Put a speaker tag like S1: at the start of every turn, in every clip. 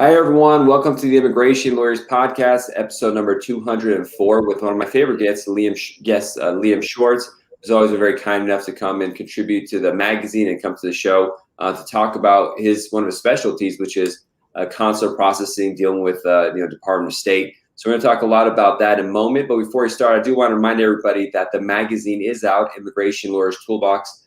S1: Hi, everyone. Welcome to the Immigration Lawyers Podcast, episode number 204, with one of my favorite guests, Liam Schwartz, who's always been very kind enough to come and contribute to the magazine and come to the show to talk about one of his specialties, which is consular processing, dealing with Department of State. So we're going to talk a lot about that in a moment. But before we start, I do want to remind everybody that the magazine is out, Immigration Lawyers Toolbox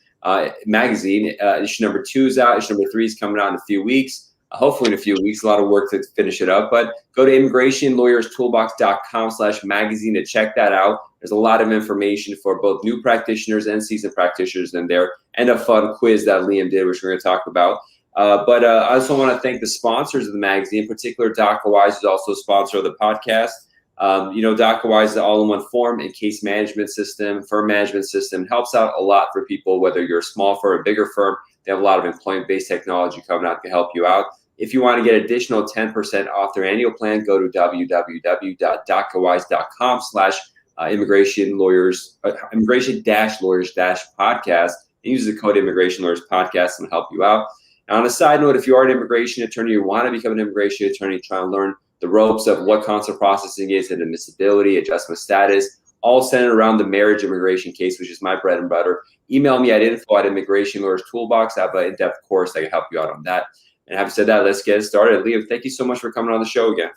S1: magazine. Issue number 2 is out. Issue number 3 is coming out in a few weeks. Hopefully in a few weeks, a lot of work to finish it up, but go to immigrationlawyerstoolbox.com/magazine to check that out. There's a lot of information for both new practitioners and seasoned practitioners in there, and a fun quiz that Liam did, which we're going to talk about. But I also want to thank the sponsors of the magazine, in particular DocaWise is also a sponsor of the podcast. DocaWise is an all-in-one form and case management system, firm management system. It helps out a lot for people, whether you're a small firm or a bigger firm. They have a lot of employment-based technology coming out to help you out. If you want to get additional 10% off their annual plan, go to immigration-lawyers-podcast and use the code Immigration Lawyers Podcast and help you out. And on a side note, if you are an immigration attorney, you want to become an immigration attorney, try to learn the ropes of what consular processing is, and admissibility, adjustment status, all centered around the marriage immigration case, which is my bread and butter. Email me at info@immigrationlawyerstoolbox. I have an in-depth course that can help you out on that. And having said that, let's get started. Liam, thank you so much for coming on the show again.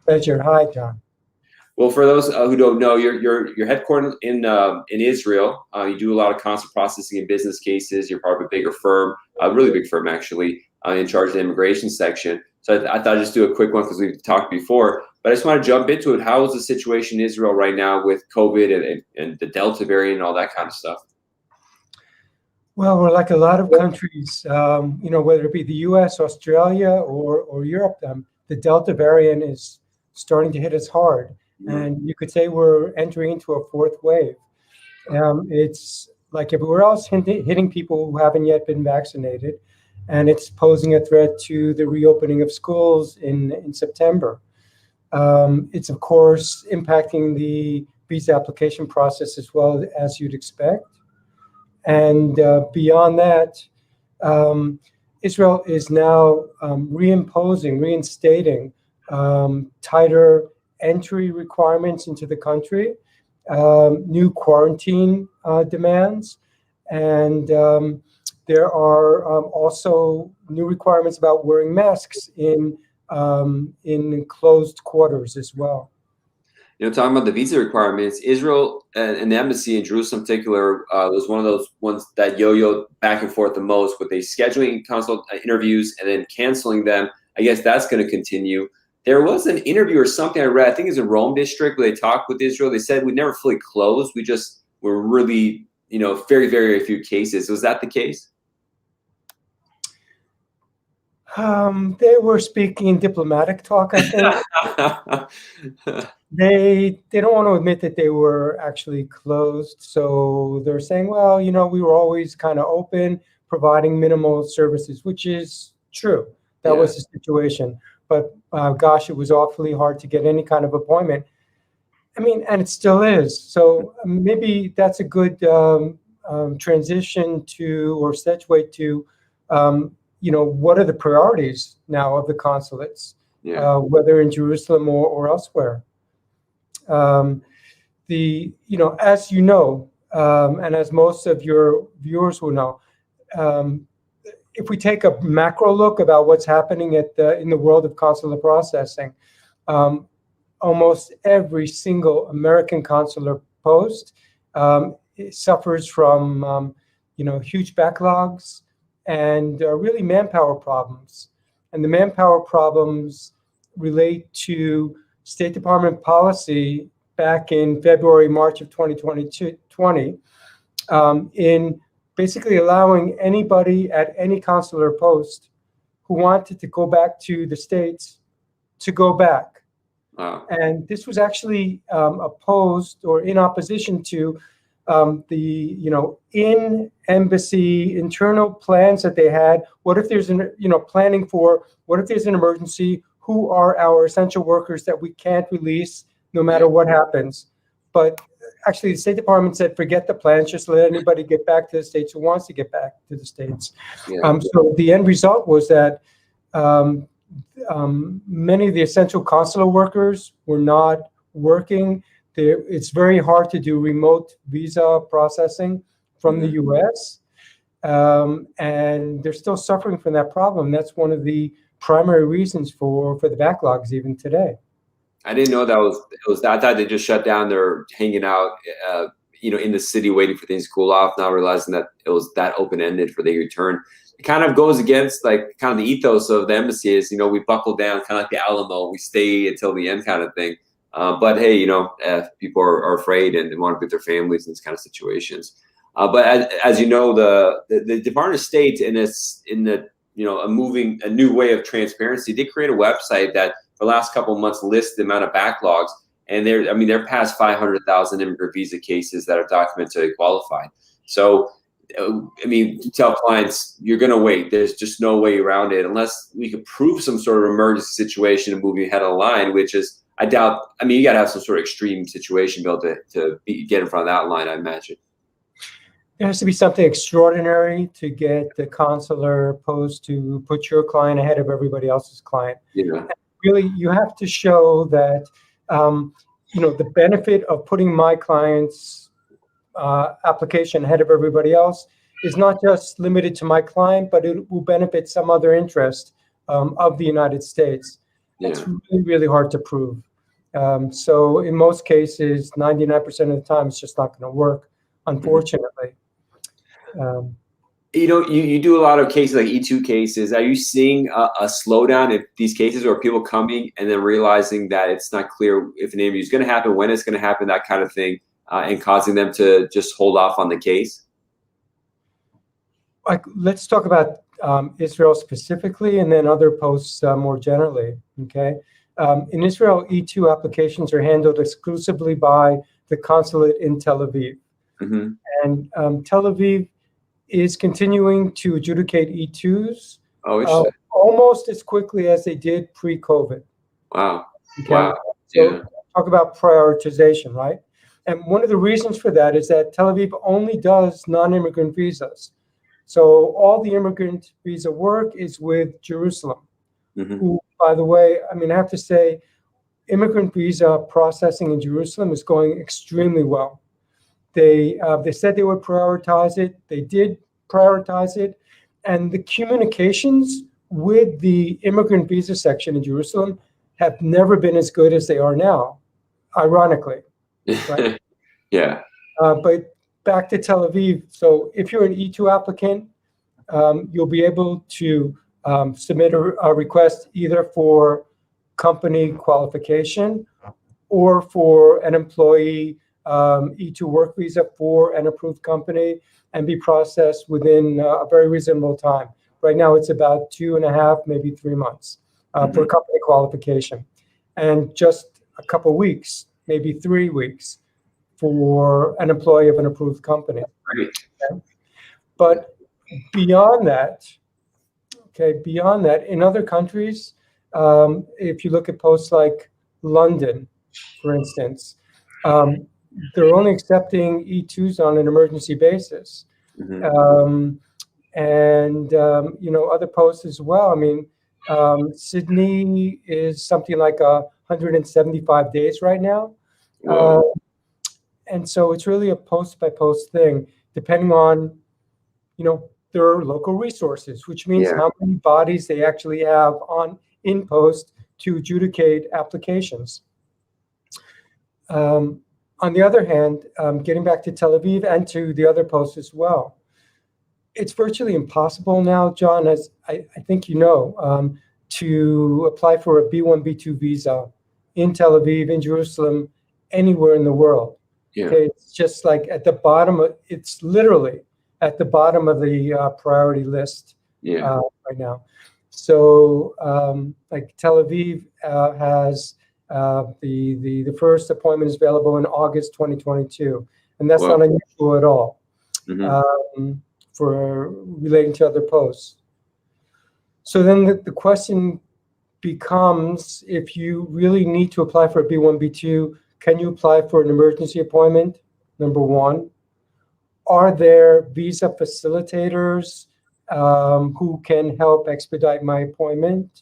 S2: Pleasure. Hi, John.
S1: Well, for those who don't know, you're headquartered in Israel. You do a lot of consular processing in business cases. You're part of a bigger firm, a really big firm actually, in charge of the immigration section. So I thought I'd just do a quick one because we've talked before. But I just want to jump into it. How is the situation in Israel right now with COVID and the Delta variant and all that kind of stuff?
S2: Well, we're like a lot of countries, whether it be the U.S., Australia, or Europe, the Delta variant is starting to hit us hard. Mm-hmm. And you could say we're entering into a fourth wave. It's like everywhere else, hitting people who haven't yet been vaccinated. And it's posing a threat to the reopening of schools in September. It's, of course, impacting the visa application process as well, as you'd expect. And beyond that, Israel is now reinstating tighter entry requirements into the country, new quarantine demands, and there are also new requirements about wearing masks in closed quarters as well.
S1: Talking about the visa requirements, Israel and the embassy in Jerusalem in particular was one of those ones that yo-yo back and forth the most with they scheduling consul interviews and then canceling them. I guess that's going to continue. There was an interview or something I read, I think it's in Rome district, where they talked with Israel. They said we never fully closed. We just were really, very, very few cases. Was that the case?
S2: They were speaking diplomatic talk, I think. They don't want to admit that they were actually closed. So they're saying, well, we were always kind of open, providing minimal services, which is true. That was the situation. But gosh, it was awfully hard to get any kind of appointment. And it still is. So maybe that's a good transition to or segue to what are the priorities now of the consulates, whether in Jerusalem or elsewhere? As and as most of your viewers will know, if we take a macro look about what's happening in the world of consular processing, almost every single American consular post suffers from huge backlogs and really manpower problems. And the manpower problems relate to State Department policy back in February, March of 2020, in basically allowing anybody at any consular post who wanted to go back to the States to go back. Wow. And this was actually opposed or in opposition to the in-embassy internal plans that they had. What if there's planning for what if there's an emergency? Who are our essential workers that we can't release no matter what happens? But actually, the State Department said, forget the plans, just let anybody get back to the States who wants to get back to the States. So the end result was that many of the essential consular workers were not working. It's very hard to do remote visa processing from the U.S., and they're still suffering from that problem. That's one of the primary reasons for the backlogs even today.
S1: I didn't know that was that. I thought they just shut down. They're hanging out, in the city waiting for things to cool off, not realizing that it was that open-ended for the return. It kind of goes against like kind of the ethos of the embassy is, we buckle down, kind of like the Alamo, we stay until the end kind of thing. But hey, if people are afraid and they want to be with their families in these kind of situations. But as you know, the Department of State in a new way of transparency did create a website that for the last couple of months lists the amount of backlogs, and they're past 500,000 immigrant visa cases that are documentally qualified. So, tell clients you're going to wait. There's just no way around it unless we could prove some sort of emergency situation and moving ahead of the line, which is I doubt. You got to have some sort of extreme situation built to get in front of that line, I imagine.
S2: There has to be something extraordinary to get the consular post to put your client ahead of everybody else's client.
S1: Yeah.
S2: Really, you have to show that, the benefit of putting my client's application ahead of everybody else is not just limited to my client, but it will benefit some other interest of the United States.
S1: Yeah.
S2: It's really, really hard to prove. So in most cases, 99% of the time, it's just not going to work, unfortunately.
S1: You do a lot of cases like E2 cases. Are you seeing a slowdown in these cases, or people coming and then realizing that it's not clear if an interview is going to happen, when it's going to happen, that kind of thing, and causing them to just hold off on the case?
S2: Let's talk about Israel specifically, and then other posts more generally. Okay, in Israel, E2 applications are handled exclusively by the consulate in Tel Aviv, and Tel Aviv is continuing to adjudicate E2s almost as quickly as they did pre-COVID.
S1: Wow.
S2: Okay?
S1: Wow.
S2: So talk about prioritization, right? And one of the reasons for that is that Tel Aviv only does non-immigrant visas. So all the immigrant visa work is with Jerusalem, who, by the way, I have to say, immigrant visa processing in Jerusalem is going extremely well. They said they would prioritize it. They did prioritize it. And the communications with the immigrant visa section in Jerusalem have never been as good as they are now, ironically. Right?
S1: Yeah.
S2: But back to Tel Aviv. So if you're an E2 applicant, you'll be able to submit a request either for company qualification or for an employee E2 work visa for an approved company and be processed within a very reasonable time. Right now, it's about 2.5, maybe 3 months for company qualification, and just a couple weeks, maybe 3 weeks for an employee of an approved company.
S1: Right.
S2: Okay? But beyond that, in other countries, if you look at posts like London, for instance, they're only accepting E2s on an emergency basis. And other posts as well. Sydney is something like 175 days right now. And so it's really a post by post thing, depending on, their local resources, which means how many bodies they actually have in post to adjudicate applications. On the other hand, getting back to Tel Aviv and to the other posts as well, it's virtually impossible now, John, as I think you know, to apply for a B1, B2 visa in Tel Aviv, in Jerusalem, anywhere in the world.
S1: Yeah. Okay,
S2: it's just like it's literally at the bottom of the priority list right now. So like Tel Aviv has the first appointment is available in August 2022, and that's not unusual at all for relating to other posts. So then the question becomes, if you really need to apply for a B1, B2, can you apply for an emergency appointment? Number one. Are there visa facilitators who can help expedite my appointment?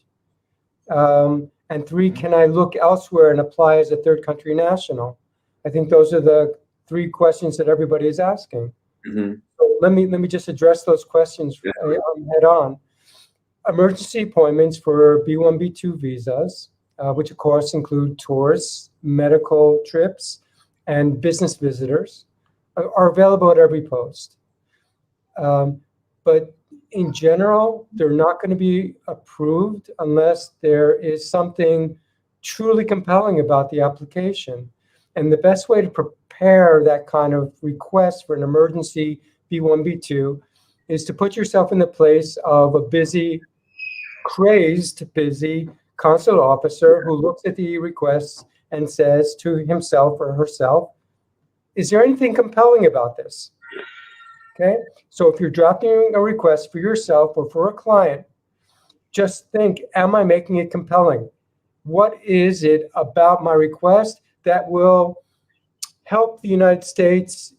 S2: And 3, can I look elsewhere and apply as a third country national? I think those are the 3 questions that everybody is asking.
S1: Mm-hmm.
S2: So let me just address those questions head on. Emergency appointments for B1, B2 visas, which of course include tourists, medical trips, and business visitors, are available at every post. But in general, they're not going to be approved unless there is something truly compelling about the application. And the best way to prepare that kind of request for an emergency B1, B2 is to put yourself in the place of a crazed busy consular officer who looks at the requests and says to himself or herself, is there anything compelling about this? Okay, so if you're drafting a request for yourself or for a client, just think, am I making it compelling? What is it about my request that will help the United States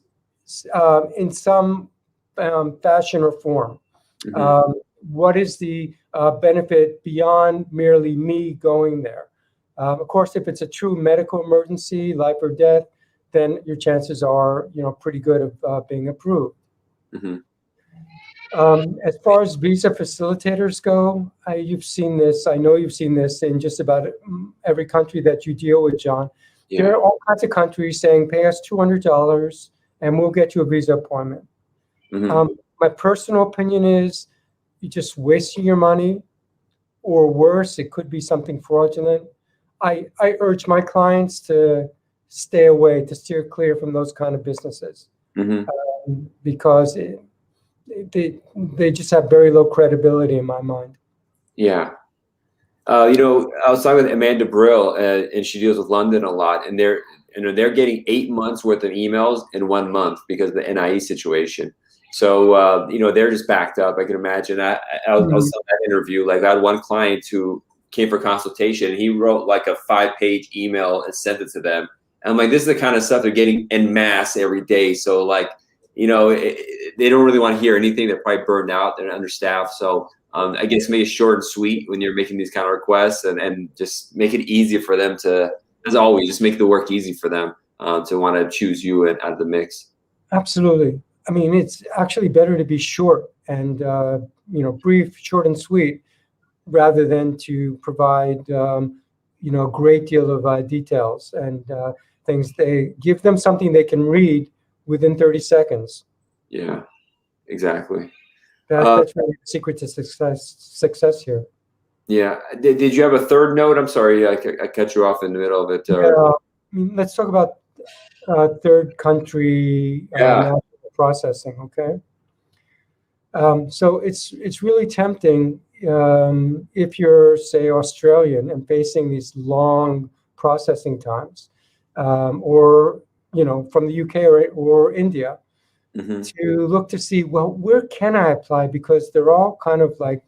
S2: in some fashion or form?
S1: Mm-hmm.
S2: What is the benefit beyond merely me going there? Of course, if it's a true medical emergency, life or death, then your chances are, pretty good of being approved.
S1: Mm-hmm.
S2: As far as visa facilitators go, you've seen this. I know you've seen this in just about every country that you deal with, John.
S1: Yeah.
S2: There are all kinds of countries saying, pay us $200 and we'll get you a visa appointment.
S1: Mm-hmm.
S2: My personal opinion is you're just wasting your money, or worse, it could be something fraudulent. I urge my clients to stay away, to steer clear from those kind of businesses.
S1: Mm-hmm.
S2: Because they just have very low credibility in my mind.
S1: Yeah. I was talking with Amanda Brill, and she deals with London a lot, and they're getting 8 months worth of emails in 1 month because of the NIE situation. So, they're just backed up. I can imagine. I was on that interview. Like, I had one client who came for consultation, and he wrote like a 5-page email and sent it to them. And I'm like, this is the kind of stuff they're getting en masse every day. So, like, they don't really want to hear anything. They're probably burned out. They're understaffed. So, I guess make it short and sweet when you're making these kind of requests, and just make it easy for them to, as always, just make the work easy for them to want to choose you out of the mix.
S2: Absolutely. I mean, it's actually better to be short and brief, short and sweet, rather than to provide a great deal of details and things. They give them something they can read within 30 seconds.
S1: Yeah, exactly.
S2: That's really the secret to success here.
S1: Yeah. Did you have a third note? I'm sorry, I cut you off in the middle of it.
S2: Let's talk about third country national processing. Okay. So it's really tempting if you're, say, Australian and facing these long processing times, or from the UK or India. Mm-hmm. To look to see, well, where can I apply? Because they're all kind of like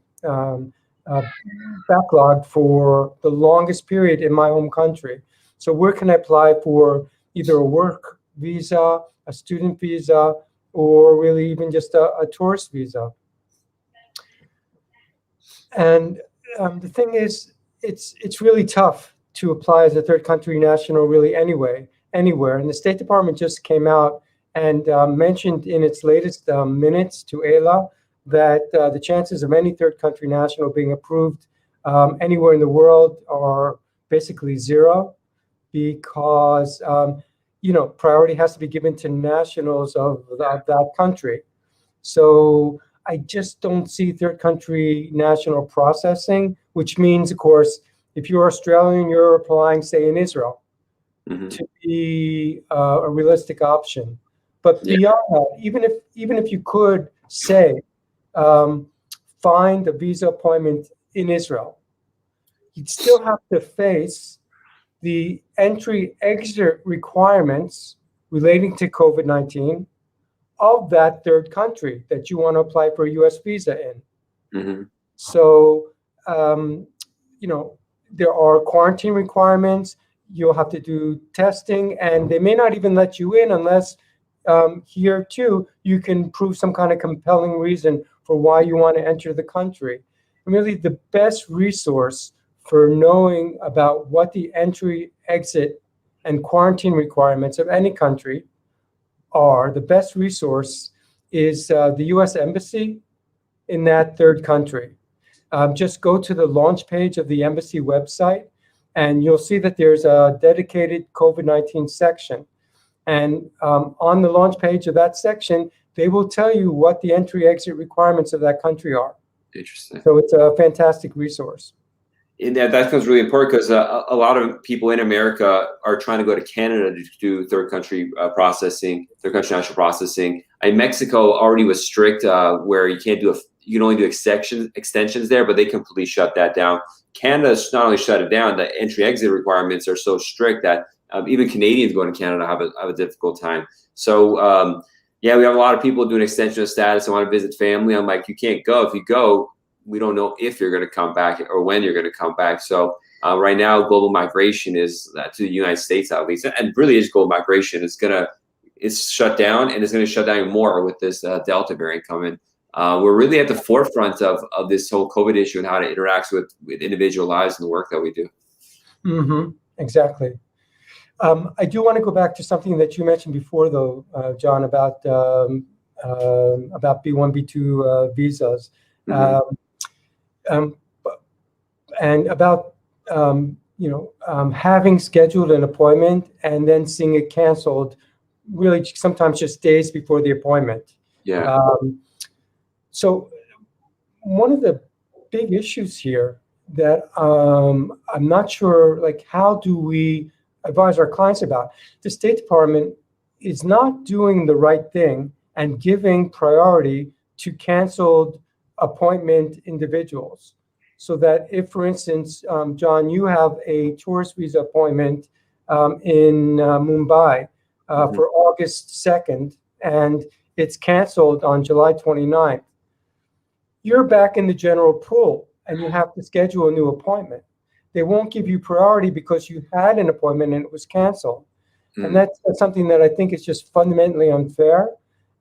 S2: backlogged for the longest period in my home country. So where can I apply for either a work visa, a student visa, or really even just a tourist visa? And the thing is, it's really tough to apply as a third country national really anywhere. And the State Department just came out and mentioned in its latest minutes to AILA that the chances of any third country national being approved anywhere in the world are basically zero, because priority has to be given to nationals of that country. So I just don't see third country national processing, which means, of course, if you're Australian, you're applying, say, in Israel, mm-hmm. to be a realistic option. But beyond that, even if you could, say, find a visa appointment in Israel, you'd still have to face the entry-exit requirements relating to COVID-19 of that third country that you want to apply for a U.S. visa in. Mm-hmm. So, there are quarantine requirements. You'll have to do testing, and they may not even let you in unless here, too, you can prove some kind of compelling reason for why you want to enter the country. And really, the best resource for knowing about what the entry, exit, and quarantine requirements of any country are, the best resource is the U.S. Embassy in that third country. Just go to the launch page of the embassy website, and you'll see that there's a dedicated COVID-19 section. And on the launch page of that section, they will tell you what the entry-exit requirements of that country are.
S1: Interesting.
S2: So it's a fantastic resource.
S1: And that becomes really important because a lot of people in America are trying to go to Canada to do third country processing, third country national processing. Mexico already was strict where you can't do you can only do extensions there, but they completely shut that down. Canada's not only shut it down, the entry exit requirements are so strict that even Canadians going to Canada have a difficult time. So yeah, we have a lot of people doing extension of status. I want to visit family. I'm like, you can't go. If you go, we don't know if you're going to come back or when you're going to come back. So right now, global migration is to the United States at least, and really is global migration. It's shut down, and it's going to shut down even more with this Delta variant coming. We're really at the forefront of this whole COVID issue and how it interacts with individual lives and the work that we do.
S2: Mm-hmm. Exactly. I do want to go back to something that you mentioned before, though, John, about B1, B2 visas.
S1: Mm-hmm.
S2: And about having scheduled an appointment and then seeing it canceled, really sometimes just days before the appointment.
S1: Yeah.
S2: So one of the big issues here that I'm not sure, like, how do we advise our clients about? The State Department is not doing the right thing and giving priority to canceled appointment individuals. So that if, for instance, John, you have a tourist visa appointment in Mumbai for August 2nd, and it's canceled on July 29th, you're back in the general pool and you have to schedule a new appointment. They won't give you priority because you had an appointment and it was canceled. And that's something that I think is just fundamentally unfair,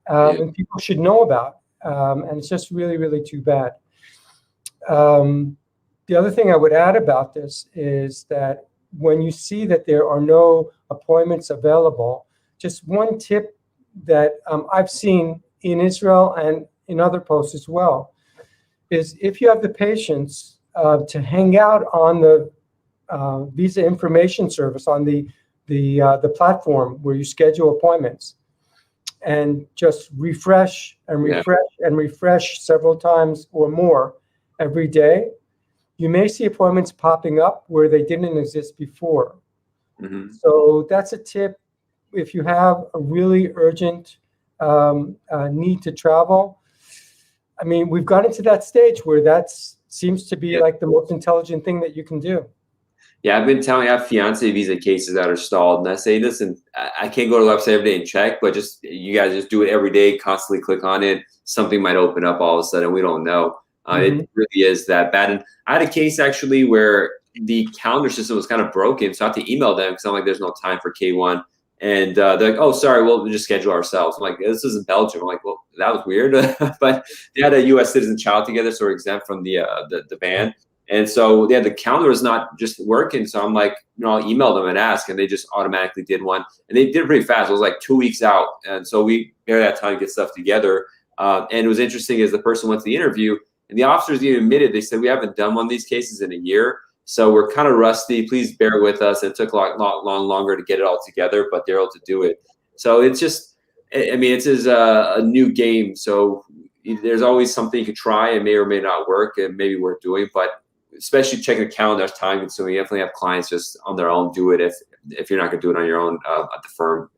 S2: and people should know about. And it's just really, really too bad. The other thing I would add about this is that when you see that there are no appointments available, just one tip that I've seen in Israel and in other posts as well is if you have the patience to hang out on the visa information service, on the platform where you schedule appointments, and just refresh and refresh and refresh several times or more every day, you may see appointments popping up where they didn't exist before. Mm-hmm. So that's a tip. If you have a really urgent need to travel, I mean, we've gotten to that stage where that seems to be like the most intelligent thing that you can do.
S1: Yeah, I've been telling, I have fiancé visa cases that are stalled, and I say, listen, I can't go to the website every day and check, but just you guys just do it every day, constantly click on it. Something might open up all of a sudden. We don't know. It really is that bad. And I had a case actually where the calendar system was kind of broken, so I had to email them because I'm like, there's no time for K1. And they're like, oh, sorry, we'll just schedule ourselves. I'm like, this isn't Belgium. I'm like, well, that was weird. But they had a U.S. citizen child together, so we're exempt from the ban. And so the calendar was not just working. So I'm like, I'll email them and ask, and they just automatically did one. And they did it pretty fast. It was like 2 weeks out. And so we barely had time to get stuff together. And it was interesting as the person went to the interview, and the officers even admitted, they said, we haven't done one of these cases in a year. So we're kind of rusty. Please bear with us. It took a lot longer to get it all together, but they're able to do it. So it's just, I mean, it's a new game. So there's always something you could try and may or may not work and maybe worth doing. But especially checking the calendar is time consuming. You definitely have clients just on their own do it if you're not going to do it on your own at the firm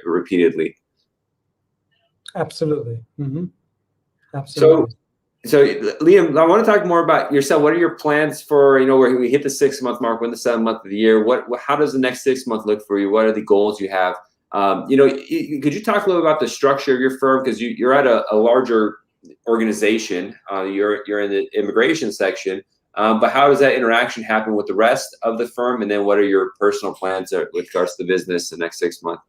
S1: repeatedly.
S2: Absolutely. Mm-hmm. Absolutely.
S1: So Liam, I want to talk more about yourself. What are your plans for, where we hit the 6 month mark, we're in the 7th month of the year? How does the next 6 months look for you? What are the goals you have? Could you talk a little about the structure of your firm? Because you're at a larger organization. You're in the immigration section. But how does that interaction happen with the rest of the firm? And then what are your personal plans with regards to the business the next 6 months?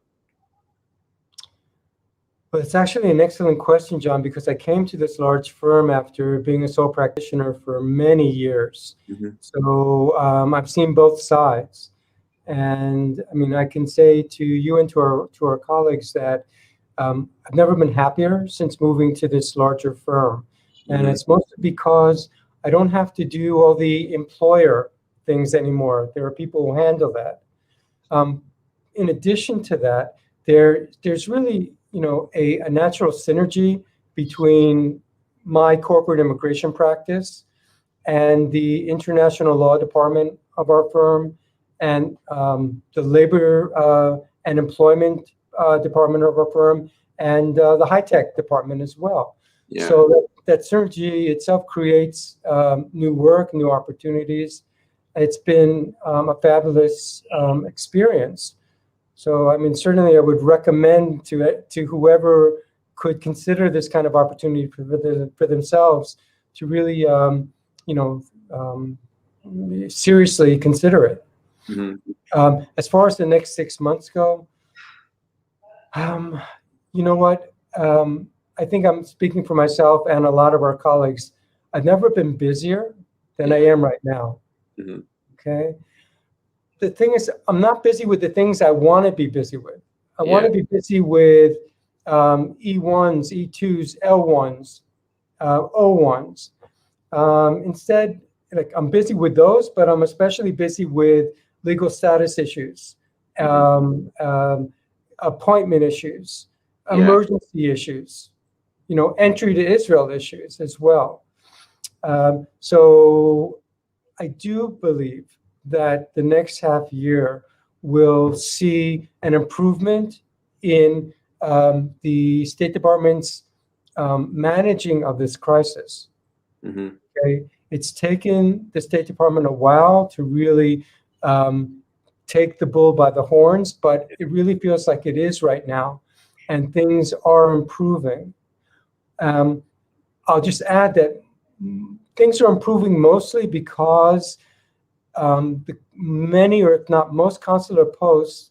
S2: Well, it's actually an excellent question, John, because I came to this large firm after being a sole practitioner for many years. So I've seen both sides. And I mean, I can say to you and to our colleagues that I've never been happier since moving to this larger firm. And it's mostly because I don't have to do all the employer things anymore. There are people who handle that. In addition to that, there's really, a natural synergy between my corporate immigration practice and the international law department of our firm and the labor and employment department of our firm and the high-tech department as well.
S1: Yeah.
S2: So that synergy itself creates new work, new opportunities. It's been a fabulous experience. So, I mean, certainly I would recommend to whoever could consider this kind of opportunity for themselves to really, seriously consider it. As far as the next 6 months go, you know what? I think I'm speaking for myself and a lot of our colleagues. I've never been busier than I am right now. Okay. The thing is, I'm not busy with the things I want to be busy with. I want to be busy with E1s, E2s, L1s, O1s. Instead, like I'm busy with those, but I'm especially busy with legal status issues, appointment issues, emergency issues, entry to Israel issues as well. So I do believe that the next half year will see an improvement in the State Department's managing of this crisis. Okay, it's taken the State Department a while to really take the bull by the horns, but it really feels like it is right now, and things are improving. I'll just add that things are improving mostly because many, or if not most, consular posts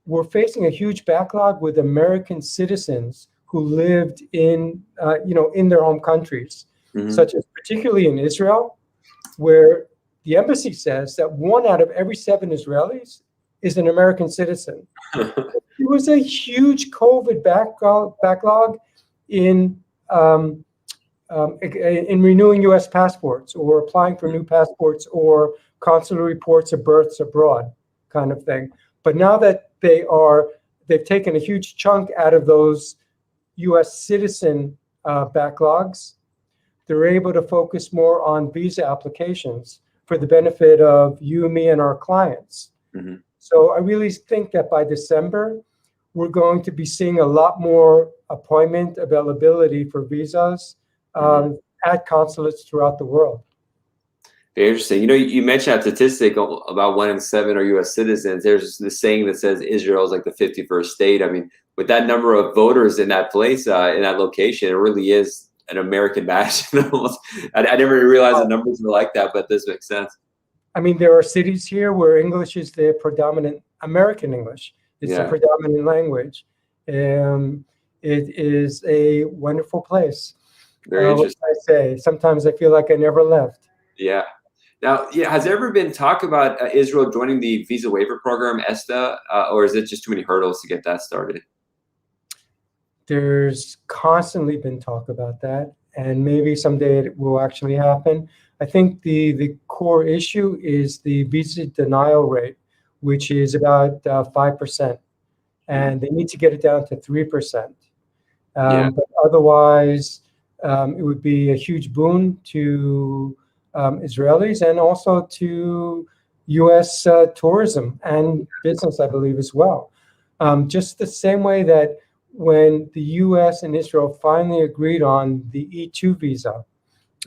S2: were facing a huge backlog with American citizens who lived in their home countries, such as particularly in Israel, where the embassy says that 1 out of every 7 Israelis is an American citizen. There was a huge COVID backlog in renewing U.S. passports or applying for new passports or consular reports of births abroad, kind of thing. But now that they've taken a huge chunk out of those U.S. citizen backlogs, they're able to focus more on visa applications for the benefit of you, me, and our clients. So I really think that by December, we're going to be seeing a lot more appointment availability for visas at consulates throughout the world.
S1: Very interesting. You mentioned that statistic about 1 in 7 are U.S. citizens. There's this saying that says Israel is like the 51st state. I mean, with that number of voters in that place, in that location, it really is an American bastion. I never realized the numbers were like that, but this makes sense.
S2: I mean, there are cities here where English is the predominant, American English is the predominant language. It is a wonderful place.
S1: Very interesting.
S2: What can I say? Sometimes I feel like I never left.
S1: Yeah. Now, has there ever been talk about Israel joining the visa waiver program, ESTA, or is it just too many hurdles to get that started?
S2: There's constantly been talk about that, and maybe someday it will actually happen. I think the core issue is the visa denial rate, which is about 5%, and they need to get it down to 3%. But otherwise, it would be a huge boon to Israelis and also to U.S. tourism and business, I believe, as well. Just the same way that when the U.S. and Israel finally agreed on the E2 visa,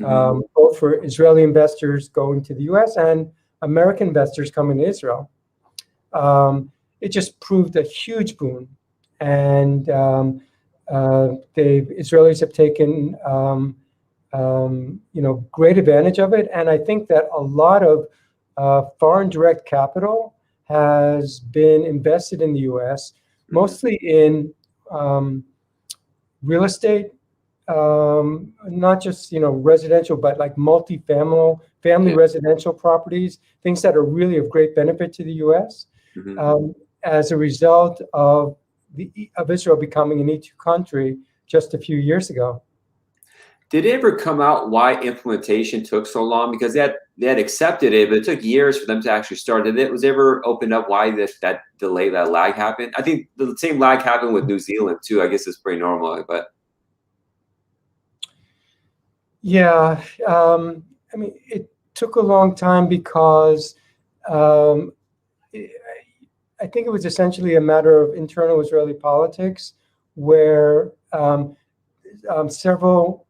S2: both for Israeli investors going to the U.S. and American investors coming to Israel, it just proved a huge boon. And the Israelis have taken great advantage of it. And I think that a lot of foreign direct capital has been invested in the U.S., mostly in real estate, not just residential, but like family residential properties, things that are really of great benefit to the U.S. As a result of Israel becoming an E2 country just a few years ago.
S1: Did it ever come out why implementation took so long? Because they had accepted it, but it took years for them to actually start. Was it ever opened up why that delay, that lag happened? I think the same lag happened with New Zealand too. I guess it's pretty normal, but.
S2: Yeah, I mean, it took a long time because I think it was essentially a matter of internal Israeli politics, where several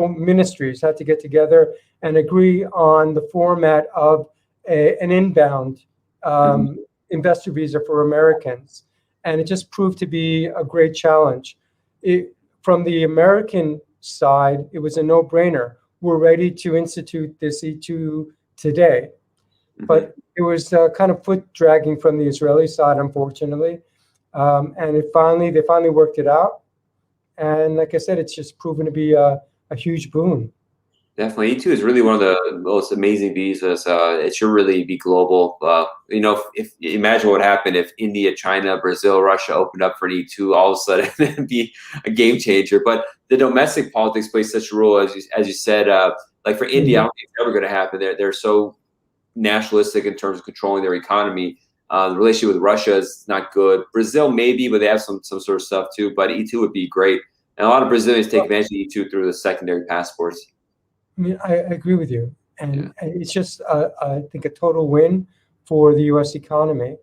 S2: ministries had to get together and agree on the format of an inbound investor visa for Americans. And it just proved to be a great challenge. From the American side, it was a no-brainer. We're ready to institute this E2 today. But it was kind of foot dragging from the Israeli side, unfortunately. And they finally worked it out. And like I said, it's just proven to be a huge boon.
S1: Definitely. E2 is really one of the most amazing visas. It should really be global. If imagine what happened if India, China, Brazil, Russia opened up for an E2, all of a sudden it'd be a game changer. But the domestic politics plays such a role, as you said. Like for India, I don't think it's ever going to happen. They're so nationalistic in terms of controlling their economy. The relationship with Russia is not good. Brazil maybe, but they have some sort of stuff too. But E2 would be great. And a lot of Brazilians take advantage of E2 through the secondary passports.
S2: I mean, I agree with you. And it's just, I think, a total win for the U.S. economy,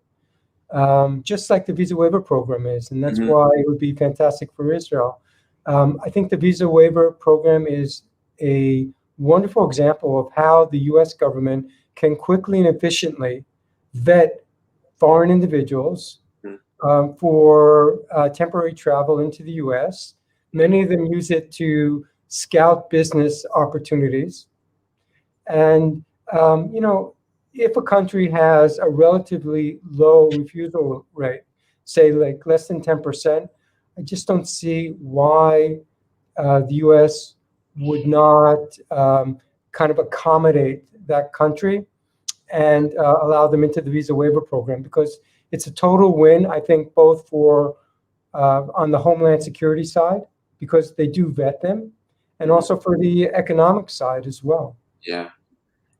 S2: just like the visa waiver program is. And that's why it would be fantastic for Israel. I think the visa waiver program is a wonderful example of how the U.S. government can quickly and efficiently vet foreign individuals for temporary travel into the U.S. Many of them use it to scout business opportunities. And, if a country has a relatively low refusal rate, say like less than 10%, I just don't see why the U.S. would not kind of accommodate that country and allow them into the visa waiver program, because it's a total win, I think, both for on the Homeland Security side, because they do vet them, and also for the economic side as well.
S1: Yeah.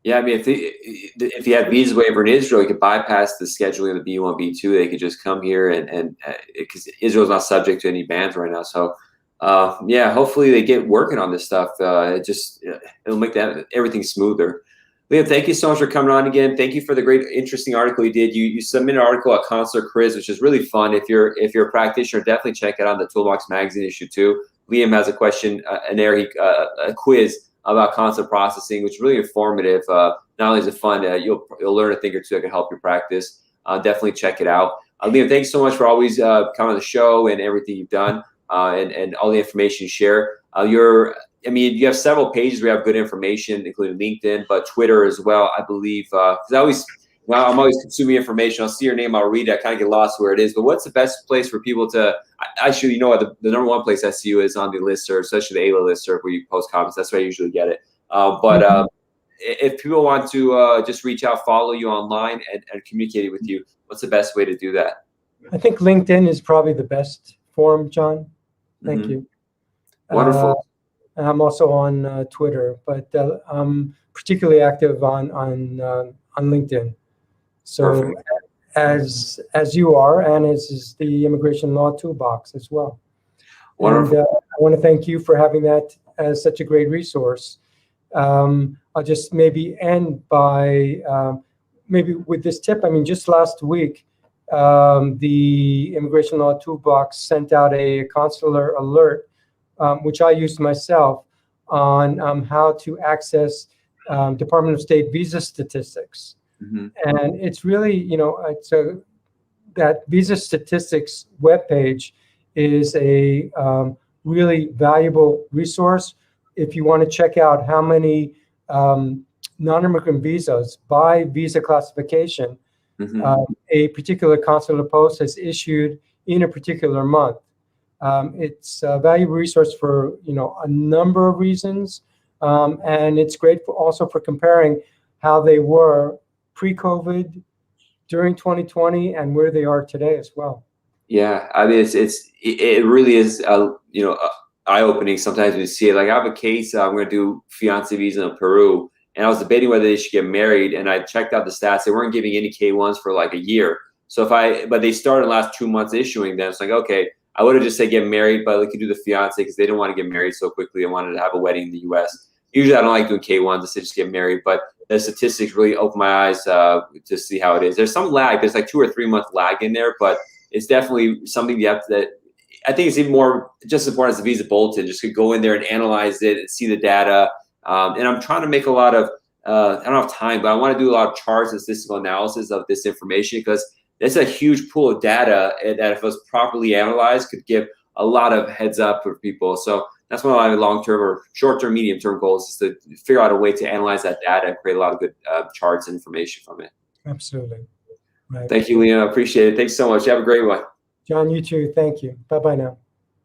S1: I mean, if you had visa waiver in Israel, you could bypass the scheduling of the B1, B2. They could just come here and because Israel's not subject to any bans right now. So, hopefully they get working on this stuff. It'll make everything smoother. Liam, thank you so much for coming on again. Thank you for the great, interesting article you did. You submitted an article at Consular Quiz, which is really fun. If you're a practitioner, definitely check it out on the Toolbox Magazine issue 2. Liam has a question, a quiz about concept processing, which is really informative. Not only is it fun, you'll learn a thing or two that can help your practice. Definitely check it out. Liam, thanks so much for always coming on the show and everything you've done and all the information you share. You have several pages where you have good information, including LinkedIn, but Twitter as well, I believe. Because I'm always consuming information. I'll see your name, I'll read it, I kind of get lost where it is. But what's the best place for people to actually, the number one place I see you is on the listserv, especially the ALA listserv where you post comments. That's where I usually get it. If people want to just reach out, follow you online and communicate with you, what's the best way to do that?
S2: I think LinkedIn is probably the best form, John. Thank you.
S1: Wonderful.
S2: I'm also on Twitter, but I'm particularly active on LinkedIn. So as you are, and as is the Immigration Law Toolbox as well. Wonderful. And I want to thank you for having that as such a great resource. I'll just maybe end by maybe with this tip. I mean, just last week, the Immigration Law Toolbox sent out a consular alert, which I used myself, on how to access Department of State visa statistics. And it's really, that visa statistics webpage is a really valuable resource if you want to check out how many non-immigrant visas by visa classification a particular consular post has issued in a particular month. It's a valuable resource for a number of reasons, and it's great also for comparing how they were pre-COVID, during 2020, and where they are today as well.
S1: Yeah, I mean, it really is eye-opening sometimes when you see it. Like, I have a case, I'm going to do fiance visa in Peru, and I was debating whether they should get married, and I checked out the stats. They weren't giving any K1s for like a year. But they started in the last 2 months issuing them. It's like, okay, I would have just said get married, but we could do the fiance because they didn't want to get married so quickly. They wanted to have a wedding in the U.S. Usually I don't like doing K1s, I say just get married, but the statistics really open my eyes to see how it is. There's some lag. There's like 2 or 3 month lag in there, but it's definitely something that I think it's even more just as important as the visa bulletin. Just to go in there and analyze it and see the data. And I'm trying to make a lot of I don't have time, but I want to do a lot of charts and statistical analysis of this information because it's a huge pool of data that, if it was properly analyzed, could give a lot of heads up for people. So that's one of my long-term or short-term, medium-term goals, is to figure out a way to analyze that data and create a lot of good charts and information from it.
S2: Absolutely. Right.
S1: Thank you, Liam. I appreciate it. Thanks so much. You have a great one.
S2: John, you too. Thank you. Bye-bye now.